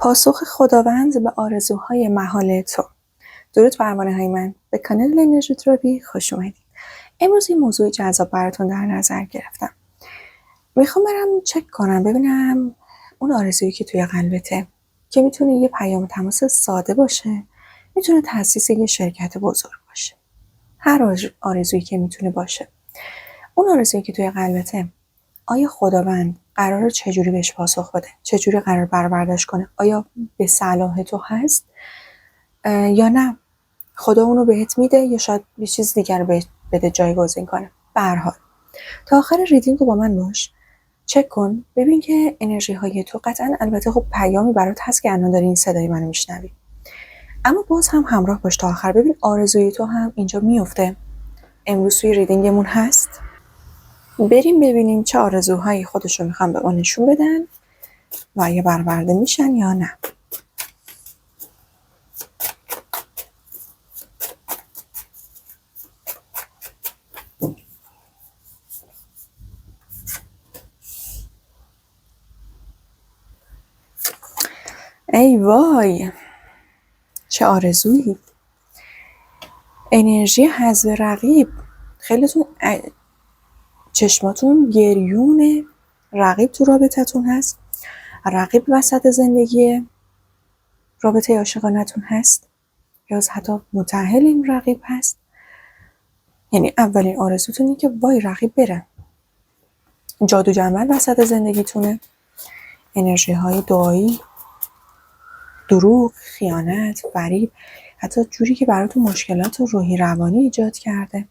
پاسخ خداوند به آرزوهای محال تو. درود پروانه های من، به کانال انرژی تراپی خوش اومدید. امروز این موضوع جذاب براتون در نظر گرفتم. میخوام برم چک کنم ببینم اون آرزویی که توی قلبته که میتونه یه پیام تماس ساده باشه، میتونه تأسیس یه شرکت بزرگ باشه. هر آرزویی که میتونه باشه. اون آرزویی که توی قلبته، آیا خداوند قراره چجوری بهش پاسخ بده؟ چجوری قرار برآوردش کنه؟ آیا به صلاح تو هست یا نه؟ خدا اونو بهت میده یا شاید یه چیز دیگر رو بهت بده جایگزین کنه. به هر حال تا آخر ریدینگ رو با من باش، چک کن ببین که انرژی های تو قطعا البته خب پیامی برات هست که الان داری این صدای منو میشنوی، اما باز هم همراه باش تا آخر ببین آرزوی تو هم اینجا میفته. امروز توی ریدینگمون هست. بریم ببینیم چه آرزوهایی خودشون میخوان به ما نشون بدن و یا برآورده میشن یا نه. ای وای، چه آرزویی! انرژی حذف رقیب. خیلیتون چشماتون گریون رقیب تو رابطتون هست. رقیب وسط زندگی رابطه عاشقانتون هست یا حتی متأهل این رقیب هست. یعنی اولین آرزوتون اینه که وای رقیب بره. جادو جنبل وسط زندگیتونه. انرژی های دعایی، دروغ، خیانت، فریب، حتی جوری که براتون مشکلات روحی روانی ایجاد کرده.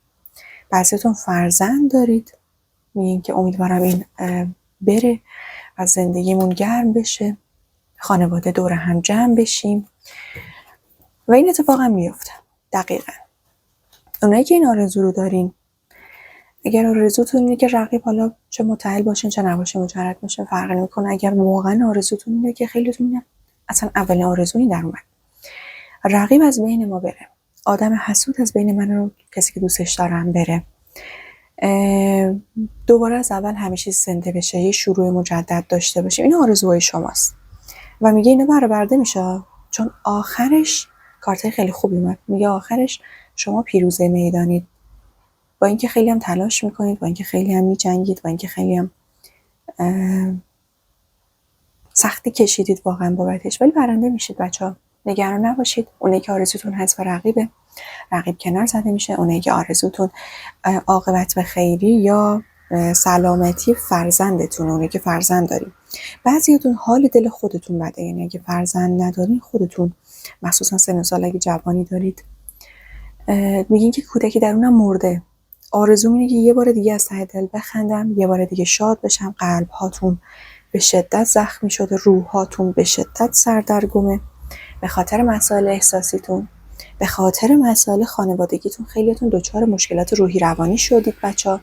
بعضیتون فرزند دارید، میگین که امیدوارم این بره و زندگیمون گرم بشه، خانواده دور هم جمع بشیم و این اتفاق هم میفته. دقیقاً اونایی که این آرزو رو دارین، اگر آرزوتون اینه که رقیب حالا چه متأهل باشین چه نباشه مجرد باشه فرق نمیکنه، اگر واقعا آرزوتون اینه که خیلیتون میگن اصلا اولین آرزویی در اومد رقیب از بین ما بره، آدم حسود از بین من رو کسی که دوستش دارم بره، دوباره از اول همه چیز زنده بشه، یه شروع مجدد داشته باشیم، این آرزوهای شماست و میگه اینا برآورده میشه چون آخرش کارتای خیلی خوبی اومد. میگه آخرش شما پیروزه میدانید، با اینکه خیلی هم تلاش میکنید، با اینکه خیلی هم میجنگید، با اینکه خیلی هم سختی کشیدید واقعا بابتش، ولی برنده میشید بچه‌ها. نگران نباشید. اونایی که آرزوتون هست و رقیب کنار زده میشه. اونایی که آرزوتون عاقبت به خیری یا سلامتی فرزندتون، اونایی که فرزند دارید. بعضیاتون حال دل خودتون بده، یعنی اگه فرزند ندارین خودتون مخصوصا سن و سال اگه جوانی دارید میگین که کودکی درونم مرده. آرزوم اینه که یه بار دیگه از ته دل بخندم، یه بار دیگه شاد بشم. قلب هاتون به شدت زخمی شده، روح هاتون به شدت سردرگمه به خاطر مسائل احساسیتون، به خاطر مسائل خانوادگیتون. خیلیتون دچار مشکلات روحی روانی شدید بچه‌ها،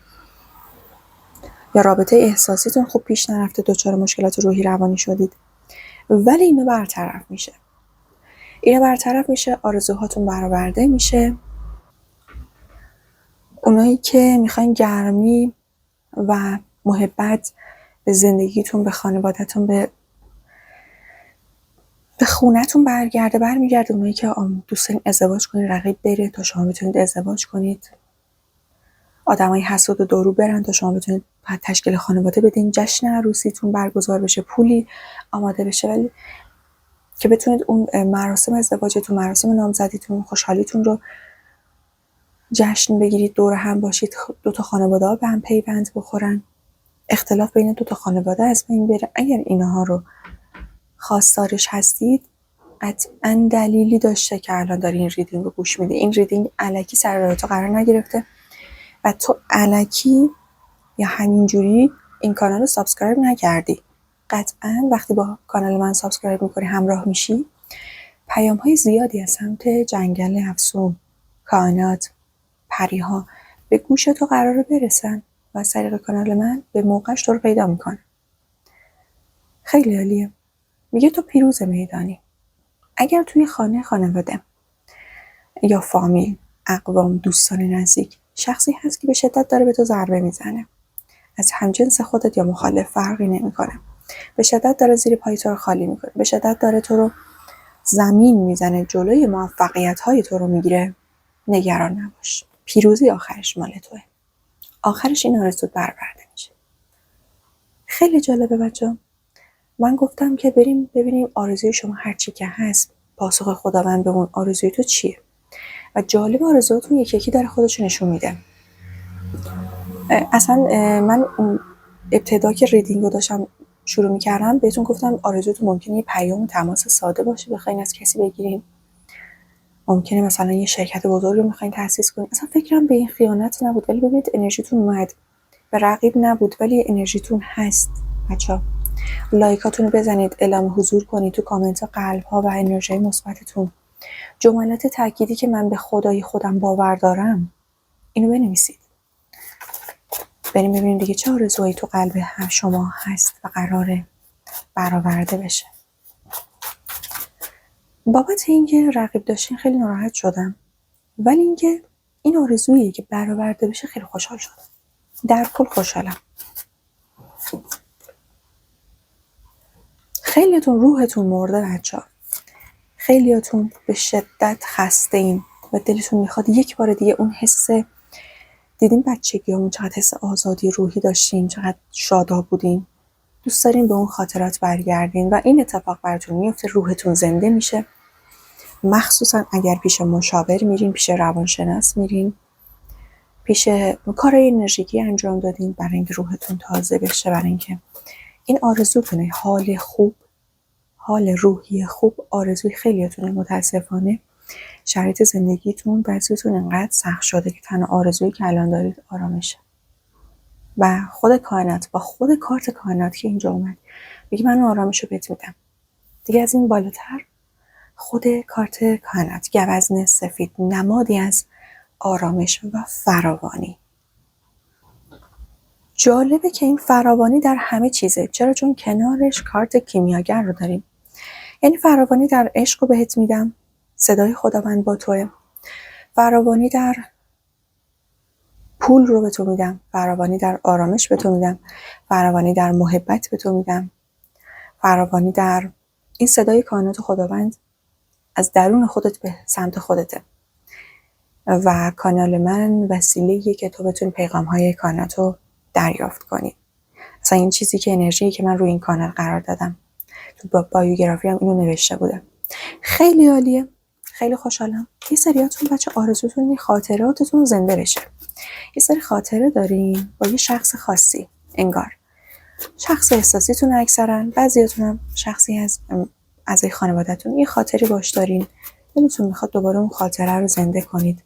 یا رابطه احساسیتون خوب پیش نرفته دچار مشکلات روحی روانی شدید، ولی اینا برطرف میشه. آرزوهاتون برآورده میشه. اونایی که میخواین گرمی و محبت به زندگیتون، به خانواده‌تون، به خونه‌تون برمیگرده. اونایی که دوست دارین ازدواج کنید، رقیب بره تا شما بتونید ازدواج کنید. آدمای حسود و دورو برن تا شما بتونید تشکیل خانواده بدین، جشن عروسیتون برگزار بشه، پولی آماده بشه، ولی که بتونید اون مراسم ازدواجتون، مراسم نامزدیتون، خوشحالیتون رو جشن بگیرید، دور هم باشید، دو تا خانواده‌ها به هم پیوند بخورن، اختلاف بین دو تا خانواده از بین بره. اگر اینها رو خواستارش هستید، قطعاً دلیلی داشته که الان داری این ریدینگ رو گوش میدی. این ریدینگ الکی سر راه تو قرار نگرفته و تو الکی یا همینجوری این کانال رو سابسکرایب نکردی. قطعاً وقتی با کانال من سابسکرایب میکنی، همراه میشی، پیام های زیادی از سمت جنگل افسون، کائنات، پریها به گوش تو قراره برسن و از طریق کانال من به موقعش تو رو پیدا میکنه. خیلی عالیه. میگه تو پیروز میدانی. اگر توی خانواده یا فامیل، اقوام، دوستان نزدیک شخصی هست که به شدت داره به تو ضربه میزنه، از همجنس خودت یا مخالف فرقی نمیکنه، به شدت داره زیر پای تو رو خالی میکنه، به شدت داره تو رو زمین میزنه، جلوی موفقیت‌های تو رو میگیره، نگران نباش. پیروزی آخرش مال توئه. آخرش این آرزوت برآورده میشه. خیلی جالبه بچه‌ها. من گفتم که بریم ببینیم آرزوی شما هر چی که هست، پاسخ خداوند به اون آرزوی تو چیه. و جالب آرزوهاتون یکی یکی داره خودشو نشون میده. اصلا من ابتدا که ریدینگ رو داشتم شروع میکردم بهتون گفتم آرزوتون ممکنه یه پیام تماس ساده باشه، بخواین از کسی بگیرین، ممکنه مثلا یه شرکت بزرگ رو میخواین تأسیس کنین. اصلا فکرم به این خیانت نبود، ولی ببینید انرژیتون اومد. به رقیب نبود ولی انرژیتون هست. بچه‌ها لایکاتون رو بزنید، اعلام حضور کنید تو کامنت ها، قلب ها و انرژی مثبتتون. جملات تأکیدی که من به خدای خودم باور دارم اینو بنویسید. بریم ببینیم دیگه چه آرزوهایی تو قلب هم شما هست و قراره برآورده بشه. بابت اینکه رقیب داشتین خیلی ناراحت شدم، ولی اینکه این آرزویی که برآورده بشه خیلی خوشحال شدم. در کل خوشحالم. خیلیاتون روحتون مرده بچه‌ها. خیلیاتون به شدت خسته این و دلتون میخواد یک بار دیگه اون حس، دیدین بچگیامون چقدر حس آزادی روحی داشتیم، چقدر شاداب بودیم، دوست دارین به اون خاطرات برگردین و این اتفاق براتون میفته، روحتون زنده میشه. مخصوصا اگر پیش مشاور میرین، پیش روانشناس میرین، پیش کارهای انرژیکی انجام دادین برای اینکه روحتون تازه بشه، برای اینکه این آرزوتونه. حال خوب، حال روحی خوب آرزوی خیلیاتونه. متاسفانه شرایط زندگیتون بعضیتون انقدر سخت شده که تنها آرزویی که الان دارید آرامشه. و خود کائنات با خود کارت کائنات که اینجا اومد بگی من آرامش رو بهت میدم، دیگه از این بالاتر خود کارت کائنات گوزن سفید نمادی از آرامش و فراوانی. جالبه که این فراوانی در همه چیزه. چرا؟ چون کنارش کارت کیمیاگر رو داریم. یعنی فراوانی در عشق رو بهت میدم، صدای خداوند با توه. فراوانی در پول رو به تو میدم، فراوانی در آرامش به تو میدم، فراوانی در محبت به تو میدم، فراوانی در این صدای کائنات خداوند از درون خودت به سمت خودته و کانال من وسیله‌ایه که تو بتونی پیغام‌های کائنات رو دریافت کنی. مثلا این چیزی که انرژی که من روی این کانال قرار دادم تو بایوگرافی هم اینو نوشته بوده. خیلی عالیه، خیلی خوشحالم. یه سریاتون بچه آرزوتون خاطراتتون زنده بشه. یه سری خاطره دارین با یه شخص خاصی، انگار شخص احساسیتون اکثرا، بعضیاتون هم شخصی از اعضای خانواده‌تون یه خاطری باش دارین، دلتون میخواد دوباره اون خاطره رو زنده کنید.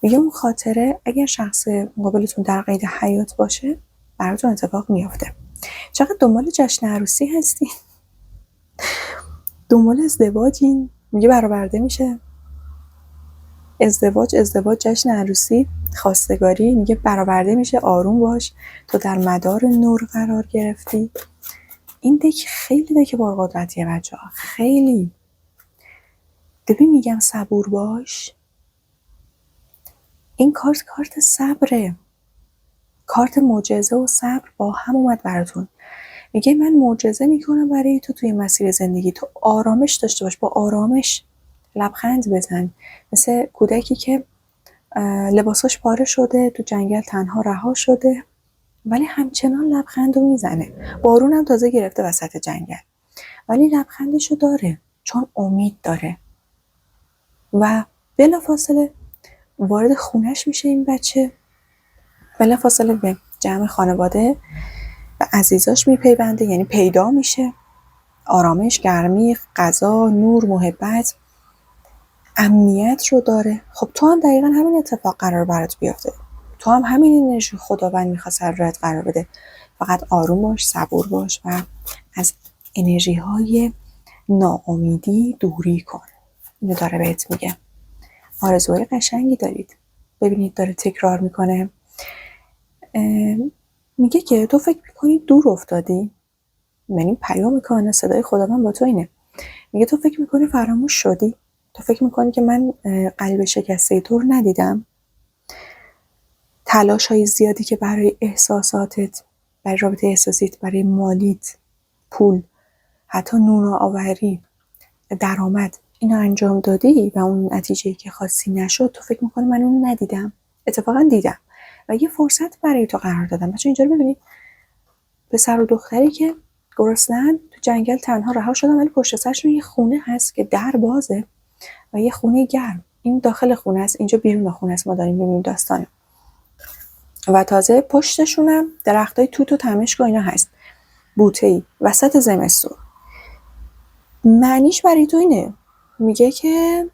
میگه اون خاطره اگر شخص مقابلتون در قید حیات باشه براتون اتفاق میافته. چقدر دنبال جشن عروسی هستین؟ دنبال ازدواجین؟ میگه برآورده میشه. ازدواج جشن عروسی، خواستگاری، میگه برآورده میشه. آروم باش، تو در مدار نور قرار گرفتی. این دک خیلی دک پرقدرتیه بچه‌ها، خیلی. ببین میگم صبور باش. این کارت صبره، کارت معجزه و صبر با هم اومد براتون. میگه من معجزه میکنم برای تو توی مسیر زندگی، تو آرامش داشته باش، با آرامش لبخند بزن، مثل کودکی که لباساش پاره شده، تو جنگل تنها رها شده ولی همچنان لبخندو میزنه. بارون هم تازه گرفته وسط جنگل ولی لبخندشو داره چون امید داره. و بلافاصله وارد خونش میشه این بچه، بلافاصله به جمع خانواده و عزیزاش میپیونده، یعنی پیدا میشه. آرامش، گرمی، غذا، نور، محبت، امنیت رو داره. خب تو هم دقیقا همین اتفاق قرار برات بیافته. تو هم همین انرژی خداوند میخواد سر راهت قرار بده. فقط آروم باش، صبور باش و از انرژی های ناامیدی دوری کن. اینو داره بهت میگه. آرزوهای قشنگی دارید. ببینید داره تکرار میکنه. میگه که تو فکر میکنی دور افتادی؟ یعنی پیام کائنات، صدای خداوند با تو اینه. میگه تو فکر میکنی فراموش شدی؟ تو فکر میکنی که من قلب شکسته تو رو ندیدم؟ تلاش های زیادی که برای احساساتت، برای رابطه احساسیت، برای مالیت پول، حتی نون آوری، درآمد، اینا انجام دادی و اون نتیجه‌ای که خواستی نشد، تو فکر می‌کنی من اون ندیدم؟ اتفاقا دیدم و یه فرصت برای تو قرار دادم. بچه‌ها اینجا رو ببینید، پسر و دختری که گرسنه‌اند تو جنگل تنها رها شدن، ولی پشت سرشون یه خونه هست که در بازه و یه خونه گرم. این داخل خونه است، اینجا بیرون خونه است. ما داریم می‌بینیم داستانو. و تازه پشتشونم درختای توت و تمشک و اینا هست، بوته‌ای وسط زمستون. معنیش برای تو اینه، میگه که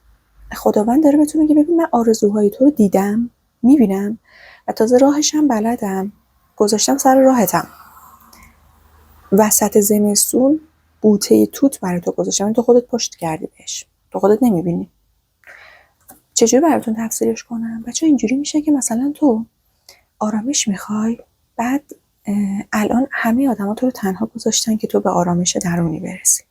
خداوند داره بهتون میگه ببین من آرزوهای تو رو دیدم، میبینم و تازه راهشم بلدم، گذاشتم سر راهتم. وسط زمستون بوته توت برای تو گذاشتم، تو خودت پشت کردی بهش، تو خودت نمیبینی. چجوری براتون تفسیرش کنم؟ بچه اینجوری میشه که مثلا تو آرامش میخوای، بعد الان همه آدما تو رو تنها گذاشتن که تو به آرامش درونی برسی.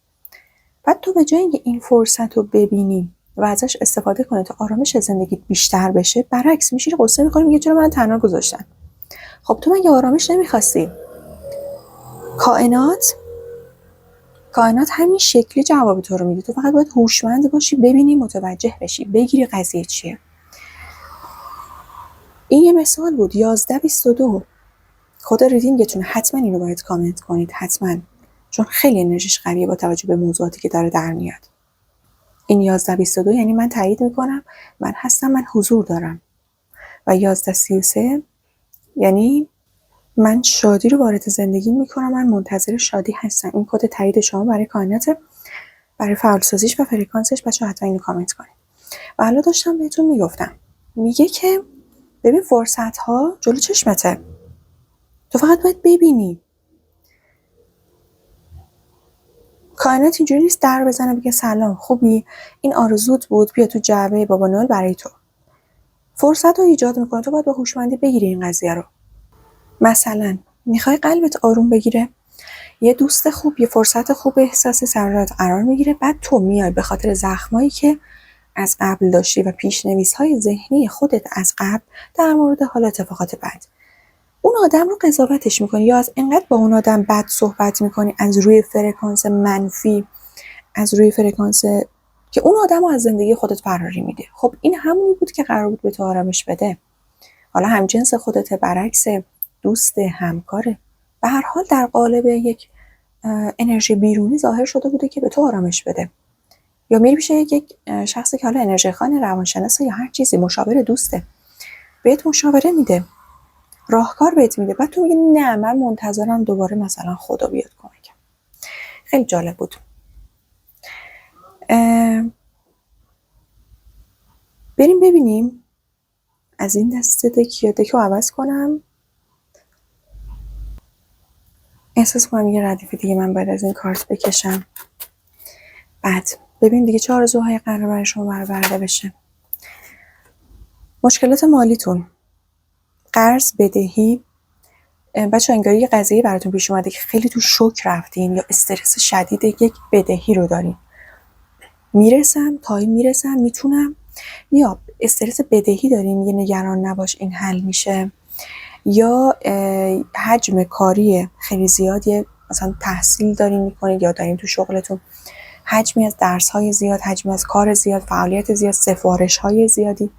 بعد تو به جای اینکه این فرصت رو ببینی و ازش استفاده کنی تا آرامش زندگیت بیشتر بشه، برعکس میشی قصه می‌خوری، میگه چرا من تنها گذاشتن. خب تو مگه آرامش نمیخواستی؟ کائنات همین شکلی جواب تو رو میده. تو فقط باید هوشمند باشی، ببینی، متوجه بشی، بگیری قضیه چیه. این یه مثال بود. 11:22 خدا ریدینگتونه، حتما اینو باید کامنت کنید، حتما، چون خیلی انرژیش قویه با توجه به موضوعاتی که داره در میاد. این 11:22 یعنی من تایید میکنم، من هستم، من حضور دارم. و 11:33 یعنی من شادی رو وارد زندگی میکنم، من منتظر شادی هستم. این کد تایید شما برای کائنات، برای فعالسازیش و فرکانسش. بچه‌ها حتما اینو کامنت کنید. و حالا داشتم بهتون میگفتم، میگه که ببین فرصت ها جلو چشمته، تو فقط باید ببینی. کائنات اینجوری نیست در بزنه بگه سلام خوبی، این آرزوت بود، بیا تو جعبه بابا نوئل برای تو. فرصت رو ایجاد میکنه، تو باید با هوشمندی بگیری این قضیه رو. مثلا میخوای قلبت آروم بگیره، یه دوست خوب، یه فرصت خوب احساسی سر راهت قرار میگیره، بعد تو میای به خاطر زخمایی که از قبل داشتی و پیش‌نویس‌های ذهنی خودت از قبل در مورد حال اتفاقات بد، اون آدم رو قضاوتش میکنی، یا از اینقدر با اون آدم بد صحبت میکنی از روی فرکانس منفی، از روی فرکانس که اون آدم رو از زندگی خودت فراری میده. خب این همونی بود که قرار بود به تو آرامش بده. حالا همجنس خودت، برعکس، دوست، همکاره، به هر حال در قالب یک انرژی بیرونی ظاهر شده بوده که به تو آرامش بده. یا میری پیش یک شخصی که حالا انرژی خوان، روانشناسه یا هر چیزی، مشاور دوسته، بهت مشاوره میده، راهکار بهت میده، بعد تو میگی نه من منتظرم دوباره مثلا خدا بیاد کمکم. خیلی جالب بود. بریم ببینیم از این دسته دکو عوض کنم. احساس کنم یه ردیف دیگه من باید از این کارت بکشم. بعد ببین دیگه چه آرزوهای قرار برای شما برآورده بشه. مشکلات مالیتون، قرض، بدهی. بچه‌ها انگاری یه قضیه براتون پیش اومده که خیلی تو شوک رفتین یا استرس شدید یک بدهی رو دارین. میرسم، میتونم، یا استرس بدهی دارین، یه نگران نباش این حل میشه، یا حجم کاری خیلی زیادیه، مثلا تحصیل دارین میکنید یا دارین تو شغلتون حجمی از درس‌های زیاد، حجمی از کار زیاد، فعالیت زیاد، سفارش‌های زیادی،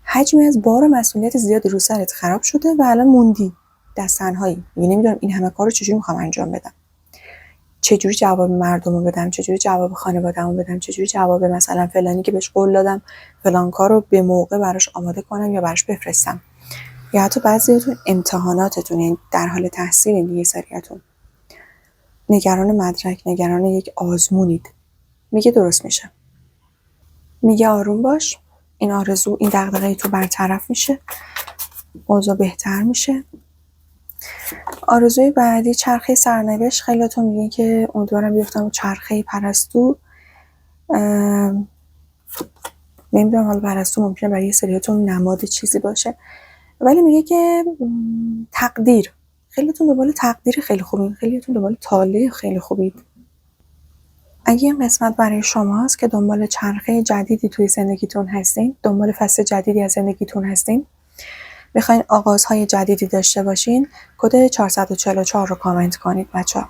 حجمی از بار و مسئولیت زیادی رو سرت خراب شده و الان موندی دست تنهایی. میگی نمیدونم این همه کارو چجوری میخوام انجام بدم، چجوری جواب مردمو بدم، چجوری جواب خانواده‌مو بدم، چجوری جواب مثلا فلانی که بهش قول دادم فلان کارو به موقع براش آماده کنم یا براش بفرستم. یا حتی بعضیاتون امتحاناتتون، یعنی در حال تحصیل دیگه، سریعتون نگران مدرک، نگران یک آزمونید. میگه درست میشه، میگه آروم باش، این آرزو، این دغدغه تو برطرف میشه، اوضاع بهتر میشه. آرزوی بعدی چرخه سرنوشت. خیلیاتون میگین که امیدوارم بیفتم چرخه پرستو. نمیدونم حالا پرستو ممکنه برای یه سریاتون نماد چیزی باشه، ولی میگه که تقدیر، خیلیاتون دنبال تقدیر خیلی خوبین، خیلیاتون دنبال طالع خیلی خوبید. اگه این قسمت برای شماست که دنبال چرخه جدیدی توی زندگیتون هستین، دنبال فصل جدیدی از زندگیتون هستین، میخواین آغازهای جدیدی داشته باشین، کد 444 رو کامنت کنید بچه‌ها.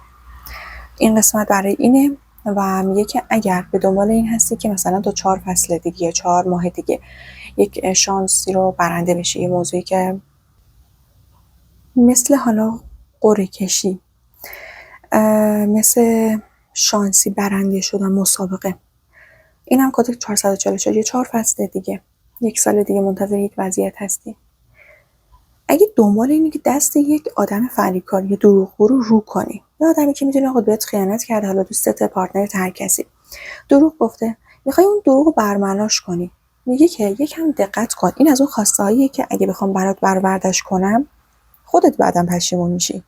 این قسمت برای اینه و میگه که اگر به دنبال این هستی که مثلا تا 4 فصل دیگه 4 ماه دیگه یک شانسی رو برنده بشی، یه موضوعی که مثل حالا قرعه کشی، مثل شانسی برنده شدن مسابقه، این هم کد 444 یه 4 فصل دیگه، 1 سال دیگه منتظر یک وضعیت هستی. اگه دنبال اینی که دست یک آدم فریبکار یا دروغگو رو کنی، یا آدمی که میدونه آقا بهت خیانت کرده، حالا دوستت، پارتنرت، هر کسی دروغ گفته، میخوای اون دروغ رو برملاش کنی، میگه که یکم دقت کن، این از اون خواسته‌هاییه که اگه بخوام برات برآوردش کنم خودت بعدم پشیمون میشی.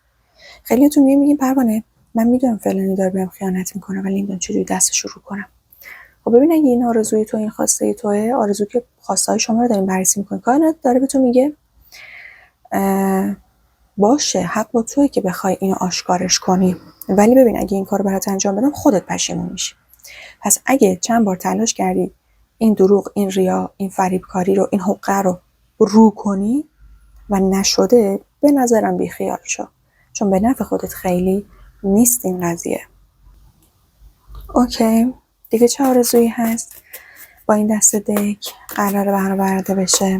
خیلیاتون میگین پروانه من میدونم فلانی داره بهم خیانت میکنه ولی نمیدونم چجوری دستش رو کنم. خب ببین اگه این آرزوی تو، این خواسته توئه، آرزو که خواسته‌های شما رو دارین بررسی میکنین، کائنات داره به تو میگه باشه حق با توئه که بخوای اینو آشکارش کنی، ولی ببین اگه این کارو برات انجام بدم خودت پشیمون میشی. پس اگه چند بار تلاش کردی این دروغ، این ریا، این فریبکاری رو، این حقه رو کنی و نشده، به نظرم بیخیال شو، چون به نفع خودت خیلی نیست این قضیه. اوکی دیگه چه آرزویی هست با این دست دک قراره برآورده بشه؟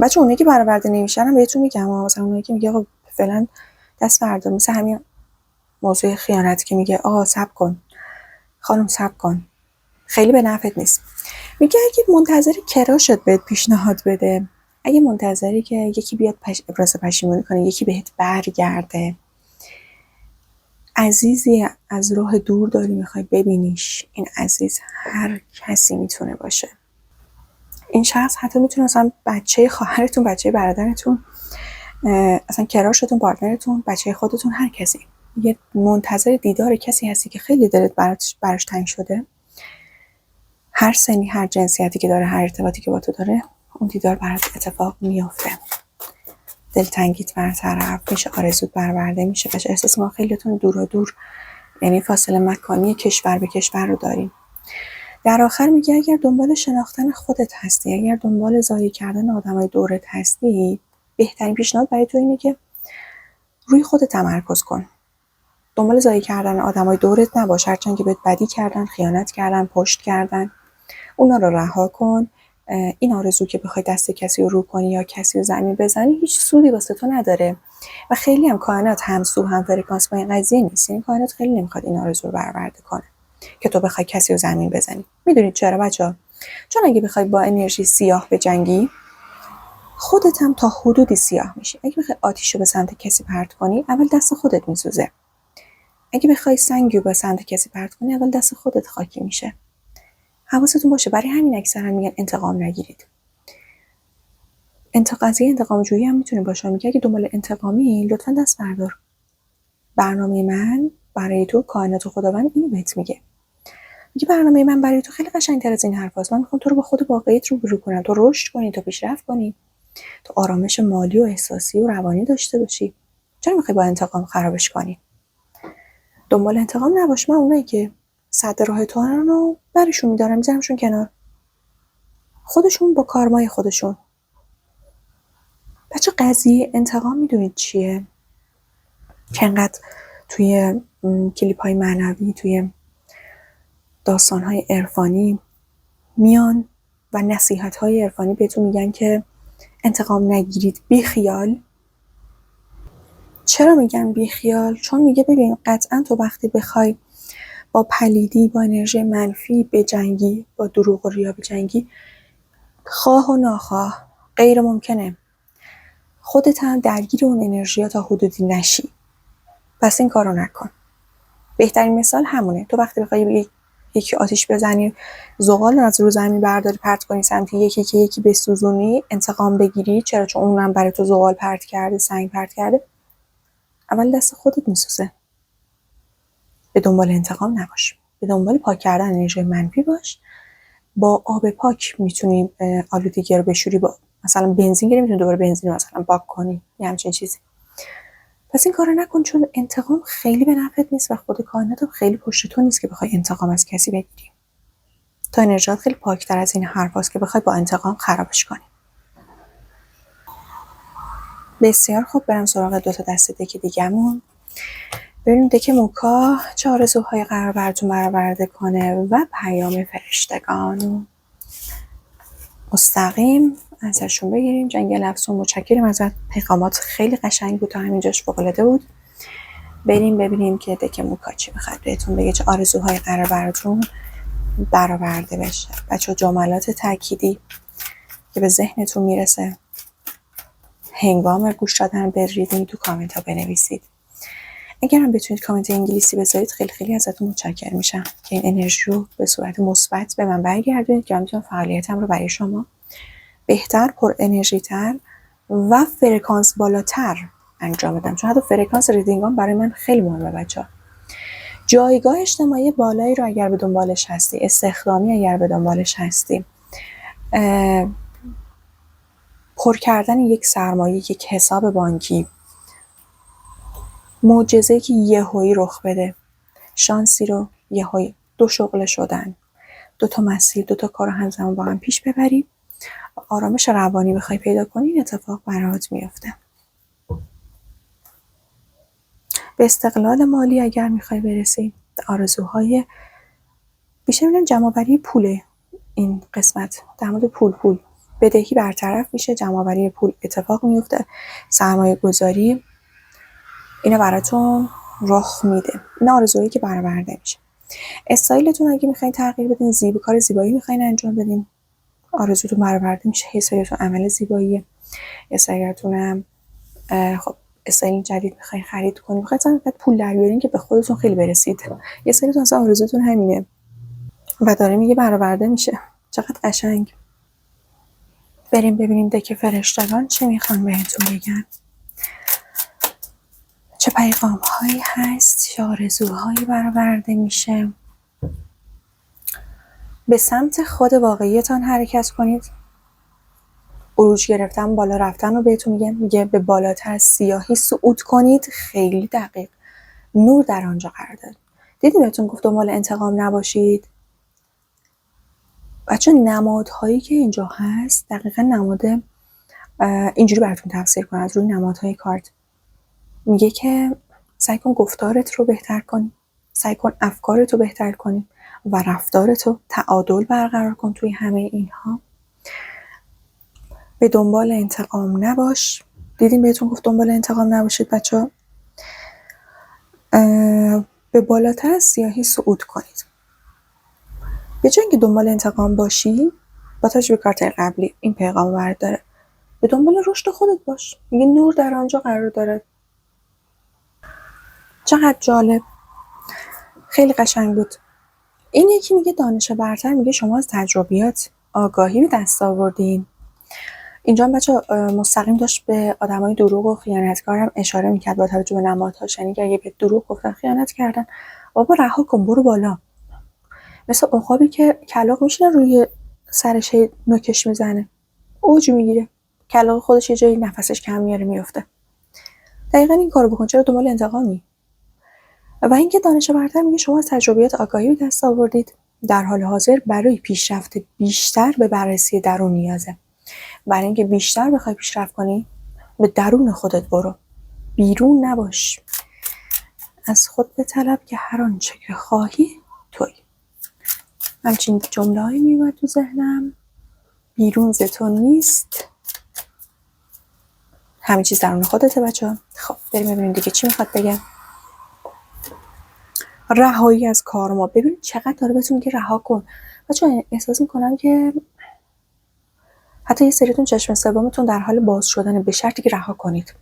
بچه اونایی که برآورده نمیشن هم بهتون میگم، مثلا اونایی که میگه آقا فعلا دست بردار، مثل همین موضوع خیانت که میگه آقا صبر کن خانم، صبر کن، خیلی به نفعت نیست. میگه اگه منتظری کراشت بهت پیشنهاد بده، اگه منتظری که یکی بیاد ابراز پشیمونی کنه، یکی بهت برگرده، عزیزی از راه دور داری میخوای ببینیش، این عزیز هر کسی میتونه باشه. این شخص حتی میتونه مثلا بچه خواهرتون، بچه برادرتون، اصلا کراشتون، پارتنرتون، بچه خودتون، هر کسی. یه منتظر دیدار کسی هستی که خیلی دلت براش تنگ شده، هر سنی، هر جنسیتی که داره، هر ارتباطی که با تو داره، اون دیدار برات اتفاق میفته، دلتنگیت برطرف میشه، آرزوت برآورده میشه. بچه احساس ما خیلیتون دور و دور، یعنی فاصله مکانی کشور به کشور رو داریم. در آخر میگه اگر دنبال شناختن خودت هستی، اگر دنبال ضایع کردن آدمای دورت هستی، بهترین پیشنهاد برای تو اینه که روی خودت تمرکز کن. دنبال ضایع کردن آدمای دورت نباش، هرچند که بهت بدی کردن، خیانت کردن، پشت کردن، اونا رو رها کن. این آرزو که بخوای دست کسی رو کنی یا کسی رو زمین بزنی هیچ سودی واسه تو نداره و خیلی هم کائنات همسو هم فرکانس با این قضیه نیست. این کائنات خیلی نمیخواد این آرزو رو برآورده کنه که تو بخوای کسی رو زمین بزنی. میدونید چرا بچه‌ها؟ چون اگه بخوای با انرژی سیاه بجنگی، خودت هم تا حدودی سیاه میشی. اگه بخوای آتیش رو به سمت کسی پرت کنی، اول دست خودت میسوزه. اگه بخوای سنگی رو به سمت کسی پرت کنی، اول دست خودت خاکی میشه. حواستون باشه. برای همین اکثرا میگن انتقام نگیرید. قضیه انتقام جویی هم میتونه باشه. میگه اگه دنبال انتقامی، لطفا دست بردار. برنامه من برای تو، کائنات و خداوند اینو بهت میگه. میگه برنامه من برای تو خیلی قشنگ‌تر از این حرفاست. من میخوام تو رو با خود واقعیت روبرو کنم، تو رشد کنی، تو پیشرفت کنی، تو آرامش مالی و احساسی و روانی داشته باشی. چرا میخوای با انتقام خرابش کنی؟ دنبال انتقام نباش. من اونایی که صد راه تو رو برشون میدارم، میذارمشون کنار، خودشون با کارمای خودشون. بچه قضیه انتقام میدونید چیه؟ که انقدر توی کلیپ های معنوی، توی داستان های عرفانی میان و نصیحت های عرفانی بهتون میگن که انتقام نگیرید، بی خیال. چرا میگن بی خیال؟ چون میگه ببین قطعا تو وقتی بخوای با پلیدی، با انرژی منفی بجنگی، با دروغ و ریا بجنگی، خواه و ناخواه غیر ممکنه خودت هم درگیر اون انرژی تا حدودی نشی. پس این کارو نکن. بهترین مثال همونه. تو وقتی بخوای یکی آتیش بزنی، زغال از رو زمین برداری پرت کنی سمت یکی که یکی بسوزونی، انتقام بگیری، چرا؟ چون اونم برای تو زغال پرت کرده، سنگ پرت کرده، اول دست خودت میسوزه. به دنبال انتقام نباش، به دنبال پاک کردن انرژی منفی باش. با آب پاک میتونی آلودگی رو بشوری. با مثلا بنزین گیری میتونی دوباره بنزین رو مثلا پاک کنی، یه همچین چیزی. پس این کارو نکن، چون انتقام خیلی به نفعت نیست و خود کائنات هم خیلی پشت تو نیست که بخوای انتقام از کسی بگیری. تو انرژیات خیلی پاکتر از این حرفاست که بخوای با انتقام خرابش کنی. بسیار خوب، برم سراغ 2 تا دسته دک دیگه‌مون. ببینیم دک موکا چه آرزوهای قرار براتون برآورده کنه و پیام فرشتگان مستقیم ازشون بگیریم. جنگل افسون متشکرم ازت، پیغامات خیلی قشنگ بود تا همینجاش فوق‌العاده بود. بریم ببینیم که دک موکا چی میخواد بهتون بگه، چه آرزوهای قرار براتون برآورده بشه. بچه جملات تأکیدی که به ذهنتون میرسه هنگام گوش دادن به ریدینگ تو کامنت ها بنویسید. اگر هم بتونید کامنت انگلیسی بذارید خیلی خیلی ازتون متشکرم میشم که این انرژی رو به صورت مثبت به من برگردونید که من میتونم فعالیتم رو برای شما بهتر، پر انرژی تر و فرکانس بالاتر انجام بدم. چون حتی فرکانس ریدینگام برای من خیلی مهمه بچه‌ها. جایگاه اجتماعی بالایی رو اگر به دنبالش هستی، استخدامی اگر به دنبالش هستی، پر کردن یک سرمایه، یک حساب بانکی، معجزه‌ای که یهویی رخ بده، شانسی رو یهویی، 2 شغل شدن، 2 تا مسیر، 2 تا کار رو همزمان با هم پیش ببری، آرامش روانی بخوای پیدا کنی، این اتفاق برات میفته. به استقلال مالی اگر میخوای برسی، آرزوهای بیشتر میگن جمع‌آوری پوله. این قسمت در مورد پول بدهی برطرف میشه، جمع‌آوری پول اتفاق میفته، سرمایه گذاری اینا براتون رخ میده. این آرزوهایی که برآورده میشه. استایلتون اگه میخواین تغییر بدین، کار زیبایی میخواین انجام بدین، آرزوتون برآورده میشه. یه سریتون عمل زیباییه، یه سریتون هم خب استایل جدید میخواین خرید کنین، میخواین فقط پول در بیارین که به خودتون خیلی برسید. یه سریتون اصلا آرزوتون همینه و داره میگه برآورده میشه. چقدر قشنگ. بریم ببینیم دک فرشتگان چه میخوان بهتون بگن، چه پیغام هایی هست، چه آرزوهایی برآورده میشه. به سمت خود واقعیتان حرکت کنید. عروج گرفتن، بالا رفتن رو بهتون میگه به بالاتر از سیاهی صعود کنید. خیلی دقیق، نور در آنجا قرار داره. دیدی بهتون گفت دنبال انتقام نباشید. بچه نمادهایی که اینجا هست دقیقا نماد اینجوری براتون تفسیر کنم از روی نمادهای کارت. میگه که سعی کن گفتارت رو بهتر کنی، سعی کن افکارت رو بهتر کنی و رفتارت رو تعادل برقرار کن توی همه اینها. به دنبال انتقام نباش. دیدیم بهتون گفت دنبال انتقام نباشید بچه. به بالاتر از سیاهی صعود کنید. به جای اینکه دنبال انتقام باشی، با توجه به کارت قبلی این پیغام برات داره، به دنبال رشد خودت باش. میگه نور در آنجا قرار داره. چقدر جالب، خیلی قشنگ بود. این یکی میگه دانش برتر، میگه شما از تجربیات آگاهی به دست آوردین. اینجا بچه مستقیم داشت به آدمای دروغ و خیانتکار هم اشاره میکرد با توجه به نمادهاش. یعنی که اگه به دروغ گفتن، خیانت کردن، بابا رها کن، برو بالا. مثل عقابی که کلاغ میشینه روی سرش نوکش میزنه، اوج میگیره، کلاغ خودش یه جایی نفسش کم میاره میفته. دقیقا این کارو بکن. چرا دنبال انتقامی؟ و اینکه دانش برتر میگه شما از تجربیات آگاهی به دست آوردید. در حال حاضر برای پیشرفت بیشتر به بررسی درون نیازه. برای اینکه بیشتر بخوای پیشرفت کنی، به درون خودت برو، بیرون نباش. از خود بطلب که هر آنچه که خواهی تویی. همچین جمله‌ای میومد تو ذهنم. بیرون ز تو نیست، همه چیز درون خودته بچه‌ها. خب بریم ببینیم دیگه چی میخواد بگه. رهایی از کارما. ببین چقدر داره بهتون میگه رها کن. بچه‌ها احساس میکنم که حتی یه سریتون چشم سومتون در حال باز شدنه، به شرطی که رها کنید.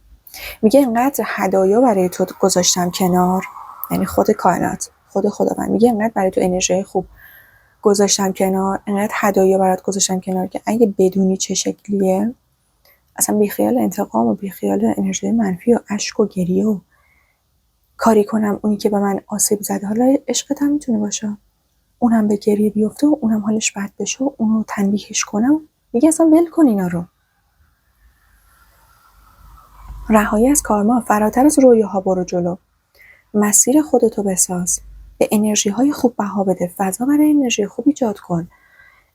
میگه اینقدر هدایا برای تو گذاشتم کنار، یعنی خود کائنات، خود خداوند میگه اینقدر برای تو انرژی خوب گذاشتم کنار، اینقدر هدایا برات گذاشتم کنار که اگه بدونی چه شکلیه، اصلا بیخیال انتقام و بیخیال انرژی منفی و اشک و گریه و کاری کنم اونی که به من آسیب زده. حالا عشقت هم میتونه باشه، اونم به گریه بیفته و اونم حالش بد بشه و اونو تنبیهش کنم. میگه اصلا ول کن اینا رو. رهایی از کارما. فراتر از رویاها برو جلو، مسیر خودتو بساز، به انرژی های خوب بها بده، فضا برای انرژی خوب ایجاد کن.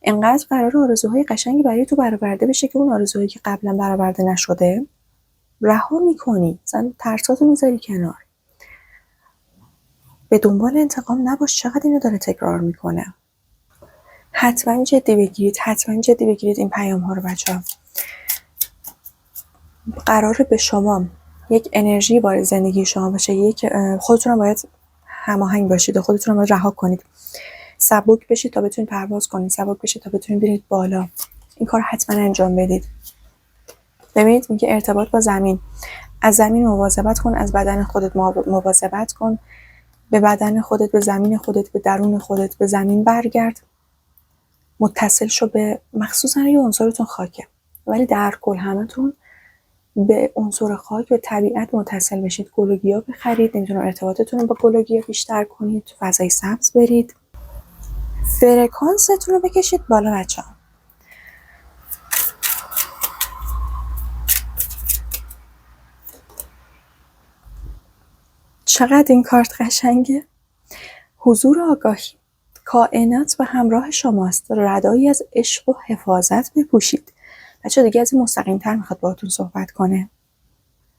انقدر قرار آرزوهای قشنگی برای تو برآورده بشه که اون آرزوهایی که قبلا برآورده نشده رها میکنی، مثلا ترساتو میذاری کنار. به دنبال انتقام نباش. چقدر اینو داره تکرار میکنه. حتما جدی بگیرید این پیام ها رو بچه‌ها. قراره به شما یک انرژی وارد زندگی شما بشه. یک خودتون باید هماهنگ باشید و خودتون رو باید رها کنید. سبک بشید تا بتونید پرواز کنید. سبک بشید تا بتونید برید بالا. این کار حتما انجام بدید. ببینید میگه ارتباط با زمین. از زمین مواظبت کن، از بدن خودت مواظبت کن. به بدن خودت، به زمین خودت، به درون خودت، به زمین برگرد. متصل شو به مخصوصا یه عنصرتون خاکه. ولی در کل همتون به عنصر خاک، به طبیعت متصل بشید. گل و گیاه بخرید، نمیدونم ارتباطتون رو با گل و گیاه بیشتر کنید، تو فضای سبز برید، فرکانستون رو بکشید بالا بچه‌ها. چقدر این کارت قشنگه. حضور آگاهی. کائنات به همراه شماست. ردایی از عشق و حفاظت بپوشید. بچه‌ها دیگه از این مستقیم‌تر میخواد باهاتون صحبت کنه.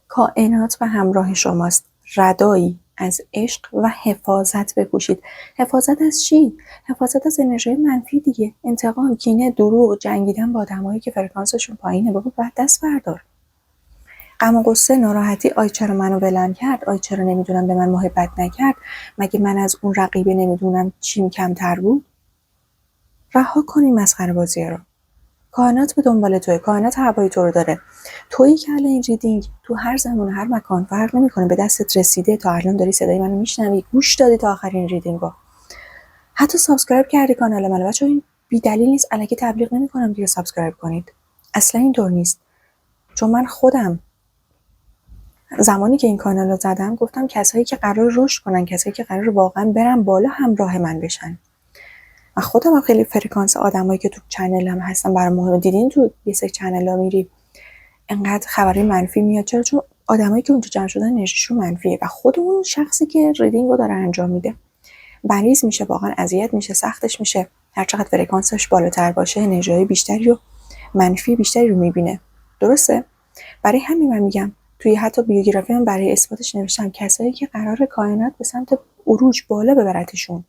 کائنات به همراه شماست. ردایی از عشق و حفاظت بپوشید. حفاظت از چی؟ حفاظت از انرژی منفی دیگه. انتقام، کینه، دروغ، جنگیدن با آدمایی که فرکانسشون پایینه. بابا بعد دست بردار. غم و غصه، ناراحتی، آی چرا منو ولن کرد، آی چرا نمیدونم به من محبت نکرد، مگه من از اون رقیبه نمیدونم چیم کمتر بود. رها کنی مسخره بازی رو. کائنات به دنبال توئه. کائنات هوای تو رو داره. تویی که الان این ریدینگ تو هر زمان هر مکان فرق نمیکنه به دستت رسیده، تا الان داری صدای منو میشنوی، گوش دادی تا آخرین ریدینگو، حتی سابسکرایب کردی کانال منو. بچه‌ها این بی دلیل نیست. الکی تبلیغ نمیکنم دیگه سابسکرایب کنید. اصلا اینطور نیست. چون من خودم زمانی که این کانال رو زدم گفتم کسایی که قرار رشد کنن، کسایی که قرار واقعا برن بالا همراه من بشن. و خودم هم خیلی فرکانس آدمایی که تو چنلم هستن برام مهمه. دیدین تو یه سری چنل‌ها میری انقدر خبری منفی میاد. چرا؟ چون آدمایی که اونجا جمع شدن انرژیشون منفیه و خود اون شخصی که ریدینگو داره انجام میده مریض میشه، واقعا اذیت میشه، سختش میشه. هر چقدر فرکانسش بالاتر باشه انرژی بیشتری و منفی بیشتری رو میبینه. درسته؟ برای همین من میگم توی حتی بیوگرافی من برای اثباتش نوشتم کسایی که قرار کائنات به سمت عروج بالا ببرتشون،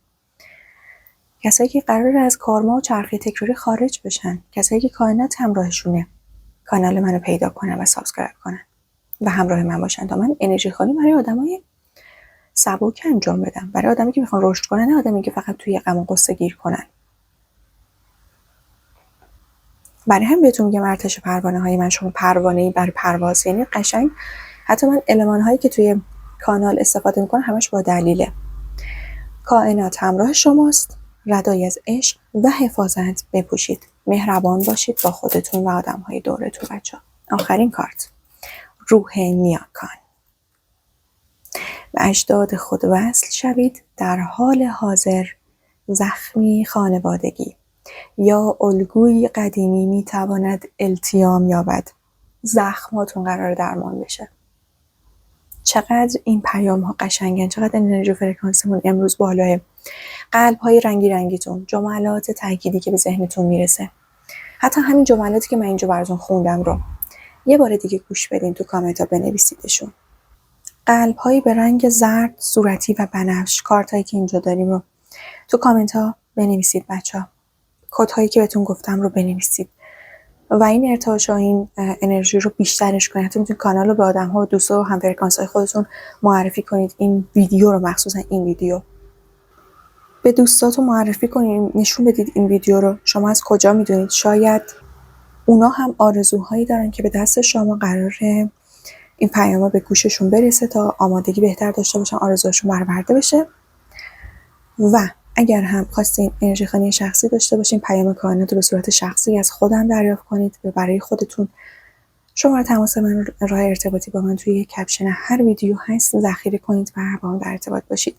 کسایی که قرار از کارما و چرخه تکراری خارج بشن، کسایی که کائنات همراهشونه، کانال منو پیدا کنن و سابسکرایب کنن و همراه من باشن تا من انرژی خالی برای آدمای سبک انجام بدم، برای آدمی که میخوان رشد کنن، نه آدمی که فقط توی غم و غصه گیر کنن. برای هم بهتون میگم ارتش پروانه های من، شما پروانه‌ای برای پرواز، یعنی قشنگ حتی من المان هایی که توی کانال استفاده میکنم همش با دلیله. کائنات همراه شماست. ردایی از عشق و حفاظت بپوشید. مهربان باشید با خودتون و آدم های دورتون بچه. آخرین کارت، روح نیاکان. به اجداد خود وصل شوید. در حال حاضر زخمی خانوادگی یا الگوی قدیمی میتواند التیام یابد. زخماتون قرار درمان بشه. چقدر این پیام ها قشنگن، چقدر انرژی فرکانسمون امروز بالاه. قلب های رنگی رنگیتون، جملات تأکیدی که به ذهنتون میرسه، حتی همین جملاتی که من اینجا براتون خوندم رو یه بار دیگه گوش بدین، تو کامنت ها بنویسیدشون. قلب هایی به رنگ زرد، صورتی و بنفش، کارت هایی که اینجا داریم رو تو کامنت ها بنویسید بچه. کد هایی که بهتون گفتم رو بنویسید و این ارتعاش و این انرژی رو بیشترش کنید. حتی میتونید کانال رو به آدم ها و دوستا و هم فرکانس های خودتون معرفی کنید. این ویدیو رو، مخصوصا این ویدیو به دوستاتون معرفی کنید، نشون بدید این ویدیو رو. شما از کجا میدونید شاید اونا هم آرزوهایی دارن که به دست شما قراره این پیام به گوششون برسه تا آمادگی بهتر داشته باشن، آرزوهاشون برآورده بشه. و اگر هم خواستین انرژی خوانی شخصی داشته باشین، پیام کائنات رو به صورت شخصی از خودم دریافت کنید و برای خودتون، شماره تماس من، راه ارتباطی با من توی کپشن هر ویدیو هست، ذخیره کنید و با من در ارتباط باشید.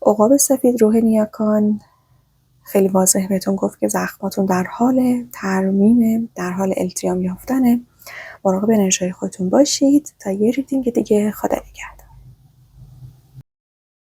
عقاب سفید، روح نیاکان، خیلی واضح بهتون گفت که زخماتون در حال ترمیم، در حال التیام یافتنه. مراقب انرژی خودتون باشید. تا یه ریدینگ دیگه، خدا نگهدار.